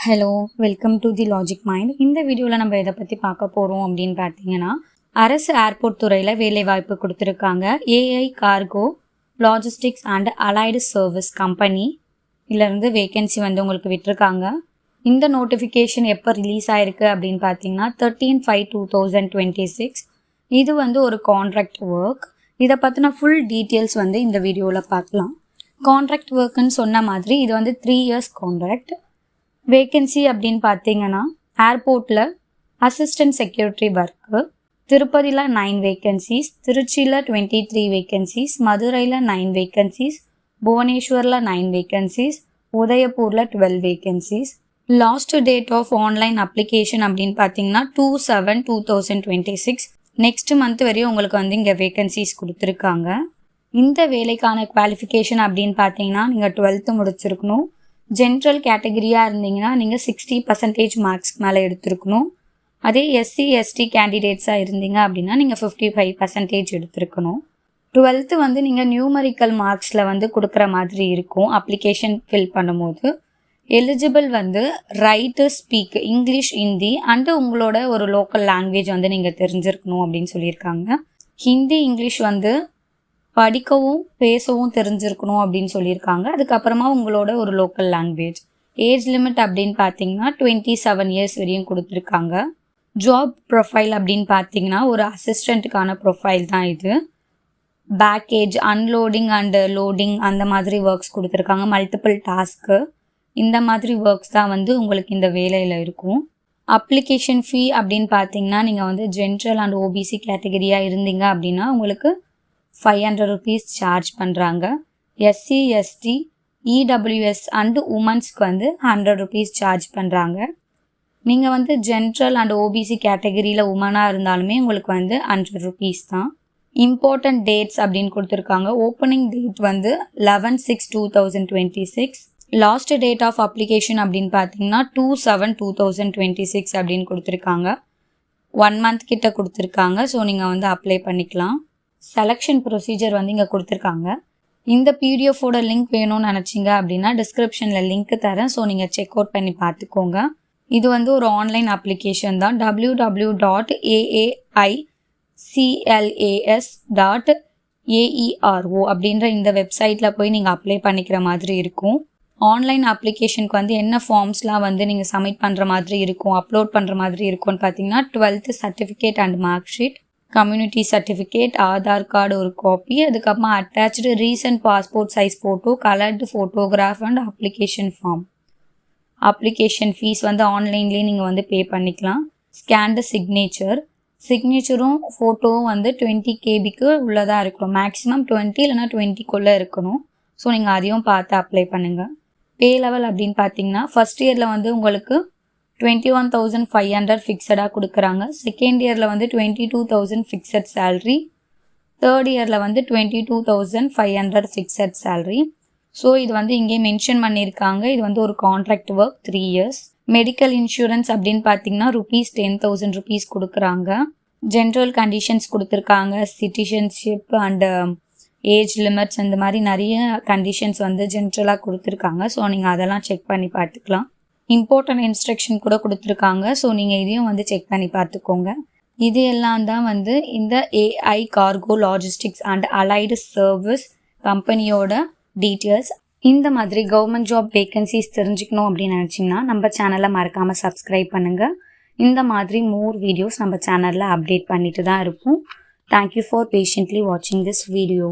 Hello, welcome to the logic mind. இந்த வீடியோவில் நம்ம எதை பற்றி பார்க்க போகிறோம் அப்படின்னு பார்த்தீங்கன்னா, அரசு ஏர்போர்ட் துறையில் வேலைவாய்ப்பு கொடுத்துருக்காங்க. AI cargo logistics and allied service company இதிலேருந்து வேகன்சி வந்து உங்களுக்கு விட்டுருக்காங்க. இந்த நோட்டிஃபிகேஷன் எப்போ ரிலீஸ் ஆகிருக்கு அப்படின்னு பார்த்தீங்கன்னா 13/5/2026. இது வந்து ஒரு கான்ட்ராக்ட் ஒர்க். இதை பற்றின ஃபுல் டீட்டெயில்ஸ் வந்து இந்த வீடியோவில் பார்க்கலாம். கான்ட்ராக்ட் ஒர்க்குன்னு சொன்ன மாதிரி இது வந்து 3 years கான்ட்ராக்ட். வேகன்சி அப்படின்னு பார்த்தீங்கன்னா ஏர்போர்ட்டில் அசிஸ்டன்ட் செக்யூரிட்டி ஒர்க்கு, திருப்பதியில் 9 வேகன்சிஸ், திருச்சியில் 23 வேகன்சிஸ், மதுரையில் 9 வேகன்சிஸ், புவனேஸ்வரில் 9 வேகன்சிஸ், உதயபூரில் 12 vacancies. Last date of online application அப்படின்னு பார்த்தீங்கன்னா 2/7/2026. நெக்ஸ்ட் மந்த் வரையும் உங்களுக்கு வந்து இங்கே வேகன்சிஸ் கொடுத்துருக்காங்க. இந்த வேலைக்கான குவாலிஃபிகேஷன் அப்படின்னு பார்த்தீங்கன்னா நீங்கள் 12th முடிச்சிருக்கணும். ஜென்ரல் கேட்டகரியாக இருந்தீங்கன்னா நீங்கள் 60% மார்க்ஸ்க்கு மேலே எடுத்துருக்கணும். அதே எஸ்சி எஸ்டி கேண்டிடேட்ஸாக இருந்தீங்க அப்படின்னா நீங்கள் 55% எடுத்துருக்கணும். 12th வந்து நீங்கள் நியூமரிக்கல் மார்க்ஸில் வந்து கொடுக்குற மாதிரி இருக்கும். அப்ளிகேஷன் ஃபில் பண்ணும்போது எலிஜிபிள் வந்து right, speak English, Hindi and உங்களோட ஒரு லோக்கல் லாங்குவேஜ் வந்து நீங்கள் தெரிஞ்சிருக்கணும் அப்படின்னு சொல்லியிருக்காங்க. ஹிந்தி, இங்கிலீஷ் வந்து படிக்கவும் பேசவும் தெரிஞ்சிருக்கணும் அப்படின்னு சொல்லியிருக்காங்க. அதுக்கப்புறமா உங்களோட ஒரு லோக்கல் லாங்குவேஜ். ஏஜ் லிமிட் அப்படின்னு பார்த்தீங்கன்னா 27 years வரையும் கொடுத்துருக்காங்க. ஜாப் ப்ரொஃபைல் அப்படின்னு பார்த்தீங்கன்னா ஒரு அசிஸ்டண்ட்டுக்கான ப்ரொஃபைல் தான் இது. பேக்கேஜ், அன்லோடிங் அண்டு லோடிங் அந்த மாதிரி ஒர்க்ஸ் கொடுத்துருக்காங்க. மல்டிபிள் டாஸ்க்கு இந்த மாதிரி ஒர்க்ஸ் தான் வந்து உங்களுக்கு இந்த வேலையில் இருக்கும். அப்ளிகேஷன் ஃபீ அப்படின்னு பார்த்தீங்கன்னா நீங்கள் வந்து ஜென்ரல் அண்ட் ஓபிசி கேட்டகரியாக இருந்தீங்க அப்படின்னா உங்களுக்கு 500 rupees சார்ஜ் பண்ணுறாங்க. எஸ்சி எஸ்டி இடபிள்யூஎஸ் அண்டு உமன்ஸ்க்கு வந்து 100 rupees சார்ஜ் பண்ணுறாங்க. நீங்கள் வந்து ஜென்ரல் அண்ட் ஓபிசி கேட்டகரியில் உமனாக இருந்தாலுமே உங்களுக்கு வந்து 100 rupees தான். இம்பார்ட்டன்ட் டேட்ஸ் அப்படின்னு கொடுத்துருக்காங்க. ஓப்பனிங் டேட் வந்து 11/6/2026. லாஸ்ட் டேட் ஆஃப் அப்ளிகேஷன் அப்படின்னு பார்த்தீங்கன்னா 2/7/2026 அப்படின்னு கொடுத்துருக்காங்க. 1 month கிட்ட கொடுத்துருக்காங்க. ஸோ நீங்கள் வந்து அப்ளை பண்ணிக்கலாம். செலெக்ஷன் ப்ரொசீஜர் வந்து இங்கே கொடுத்துருக்காங்க. இந்த பிடிஎஃபோட லிங்க் வேணும்னு நினச்சிங்க அப்படின்னா டிஸ்கிரிப்ஷனில் லிங்க் தரேன். ஸோ நீங்கள் செக் அவுட் பண்ணி பார்த்துக்கோங்க. இது வந்து ஒரு ஆன்லைன் அப்ளிகேஷன் தான். www.aaiClas.aero அப்படின்ற இந்த வெப்சைட்டில் போய் நீங்கள் அப்ளை பண்ணிக்கிற மாதிரி இருக்கும். ஆன்லைன் அப்ளிகேஷனுக்கு வந்து என்ன ஃபார்ம்ஸ்லாம் வந்து நீங்கள் சப்மிட் பண்ணுற மாதிரி இருக்கும், அப்லோட் பண்ணுற மாதிரி இருக்கும்னு பார்த்தீங்கன்னா 12th certificate and mark sheet, community certificate, Aadhaar card ஒரு காப்பி, அதுக்கப்புறமா attach recent passport size photo, coloured photograph and application form. Application fees வந்து ஆன்லைன்லேயே நீங்கள் வந்து பே பண்ணிக்கலாம். ஸ்கேன்டு சிக்னேச்சரும் ஃபோட்டோவும் வந்து 20 KBக்கு உள்ளதாக இருக்கணும். மேக்ஸிமம் 20 இல்லைனா 20க்குள்ளே இருக்கணும். ஸோ நீங்கள் அதையும் பார்த்து அப்ளை பண்ணுங்கள். பே லெவல் அப்படின்னு பார்த்தீங்கன்னா ஃபஸ்ட் இயரில் வந்து உங்களுக்கு 21,500 ஃபிக்ஸடாக கொடுக்குறாங்க. செகண்ட் இயரில் வந்து 22,000 ஃபிக்ஸட் சேல்ரி. தேர்ட் இயரில் வந்து 22,500 ஃபிக்ஸட் சேல்ரி. ஸோ இது வந்து இங்கே மென்ஷன் பண்ணியிருக்காங்க. இது வந்து ஒரு contract work 3 years. Medical insurance அப்படின்னு பார்த்தீங்கன்னா ₹10,000 கொடுக்குறாங்க. ஜென்ரல் கண்டிஷன்ஸ் கொடுத்துருக்காங்க. சிட்டிசன்ஷிப் அண்டு ஏஜ் லிமிட்ஸ் இந்த மாதிரி நிறைய கண்டிஷன்ஸ் வந்து ஜென்ரலாக கொடுத்துருக்காங்க. ஸோ நீங்கள் அதெல்லாம் செக் பண்ணி பார்த்துக்கலாம். இம்பார்ட்டன்ட் இன்ஸ்ட்ரக்ஷன் கூட கொடுத்துருக்காங்க. ஸோ நீங்கள் இதையும் வந்து செக் பண்ணி பார்த்துக்கோங்க. இது எல்லாம் தான் வந்து இந்த AI cargo logistics and allied service கம்பெனியோட டீட்டெயில்ஸ். இந்த மாதிரி கவர்மெண்ட் ஜாப் வேகன்சிஸ் தெரிஞ்சுக்கணும் அப்படின்னு நினச்சிங்கன்னா நம்ம சேனலை மறக்காமல் சப்ஸ்கிரைப் பண்ணுங்கள். இந்த மாதிரி மோர் வீடியோஸ் நம்ம சேனலில் அப்டேட் பண்ணிட்டு தான் இருப்போம். தேங்க்யூ ஃபார் பேஷண்ட்லி வாட்சிங் திஸ் வீடியோ.